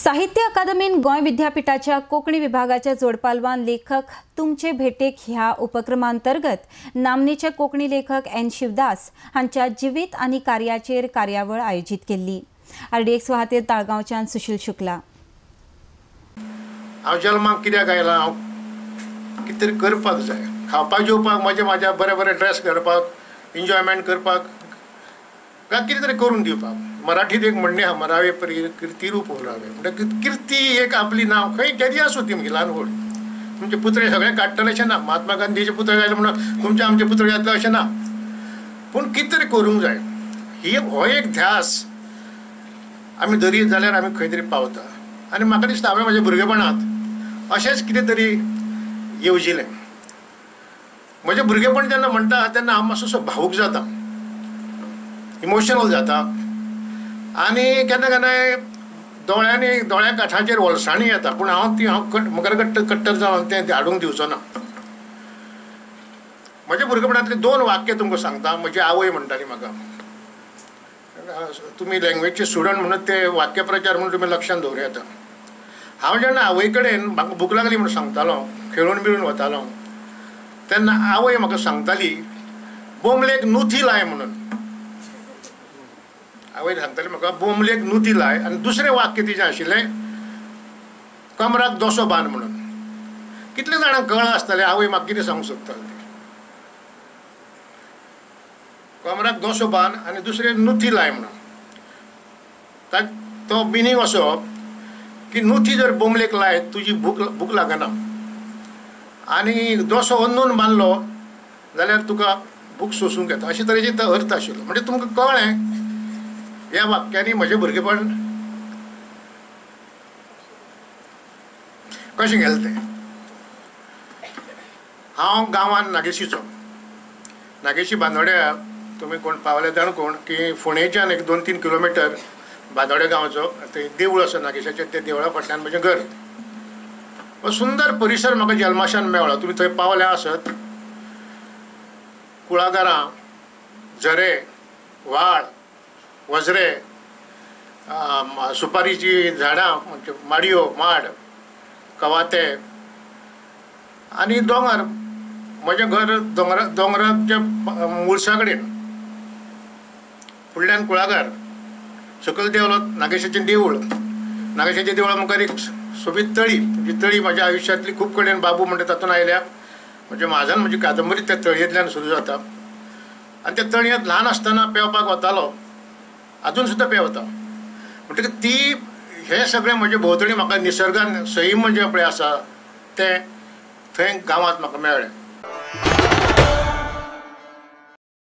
साहित्य अकादमीन गोय विद्यापीठाच्या कोंकणी विभागाच्या जोडपालवान लेखक तुमचे भेटेक ह्या उपक्रमांतर्गत नामनेचे कोंकणी लेखक एन शिवदास हांच्या जिवीत आनी कार्याचेर कार्यावळ आयोजित केल्ली। RDX वाहातेर ताळगांवच्यान सुशील शुक्ला। हांव जल्माक कित्याक आयला, हांव कितें तरी करपाक जाय, खावपाक जेवपाक म्हाज्या बरे बरे ड्रेस घालपाक, एन्जॉयमेंट करपाक, कितें तरी करून दिवपाक। मराठीत एक म्हणणें आहा, मरावे परी किर्ती रूप उरावे, म्हणजे किर्ती एक आपली नांव खंय केदी आसूं ती ल्हान व्हड, तुमचे पुतळे सगळे काडटले अशें ना, महात्मा गांधीचे पुतळे जाले म्हणून तुमचे आमचे पुतळे जातले अशें ना, पूण कितें तरी करूंक जाय। हो एक ध्यास आमी धरीत जाल्यार आमी खंय तरी पावता। आनी म्हाका दिसता हांवें म्हाज्या भुरगेपणांत अशेंच कितें तरी येवजिलें। म्हजें भुरगेपण जेन्ना म्हणटा तेन्ना हांव मातसो भावूक जाता, इमोशनल जाता, आनी केन्ना केन्नाय दोळ्या काठाचेर वळसाणी येता, पूण हांव मुखार कट्टर जावन तें हाडूंक दिवचो ना। म्हज्या भुरगेपणांतले 2 वाक्य तुमकां सांगता। म्हजी आवय म्हणटाली म्हाका, तुमी लँग्वेजचे स्टुडंट म्हणून ते वाक्यप्रचार म्हणून तुमी लक्षांत दवरूं येता। हांव जेन्ना आवय कडेन म्हाका भूक लागली म्हणून सांगतालो, खेळून बिळून वतालो, तेन्ना आवय म्हाका सांगताली बोमलेक नुथी लाय म्हणून। आवय सांगताली म्हाका बोमलेक नुथी लाय, आनी दुसरें वाक्य तिचें आशिल्लें कमराक दोसो बांद म्हणून। कितले जाणांक कळ्ळां आसतलें आवय म्हाका कितें सांगूंक सोदताली ती। कमराक दोसो बांद आनी दुसरें नुथी लाय म्हणून। तो मिनींग असो की नुथी जर बोमलेक लाय तुजी भूक लागना, आनी दोसो ओन्नून बांदलो जाल्यार तुका भूक सोसूंक येता, अशे तरेचे तो अर्थ आशिल्लो। म्हणजे तुमकां कळ्ळें ह्या वाक्यांनी म्हजें भुरगेपण कशें गेलें तें। हांव गांवांत नागेशी बांदोड्या, तुमी कोण पावले जाण कोण की फोंडेच्यान एक 2-3 किलोमिटर बांदोड्या गांवचो थंय देवूळ आसा नागेशाचें, त्या देवळा फाटल्यान म्हजें घर। हो सुंदर परिसर म्हाका जल्माशान मेळ्ळो। तुमी थंय पावल्या आसत, कुळागरां, झरे, व्हाळ, वजरे, सुपारीची झाडां म्हणजे माडयो, माड, कवाते, आनी दोंगर। म्हजें घर दोंगराच्या मुळसा कडेन, फुडल्यान कुळागर, सकयल देवलो नागेशाचें देवूळ। नागेशाच्या देवळा मुखार एक सोबीत तळी, जी तळी म्हाज्या आयुश्यांतली खूब कडेन बाबू म्हणटा तातूंत आयल्या। म्हणजे म्हाजन म्हजी कादंबरी त्या तळयेंतल्यान सुरू जाता, आनी त्या तळयेंत ल्हान आसतना पेंवपाक वतालो, अजून सुद्दां पेंवता। म्हणटकीर हे सगळें म्हजे भोंवतणी म्हाका निसर्गान सैम जें पळय आसा तें थंय गांवांत म्हाका मेळ्ळें।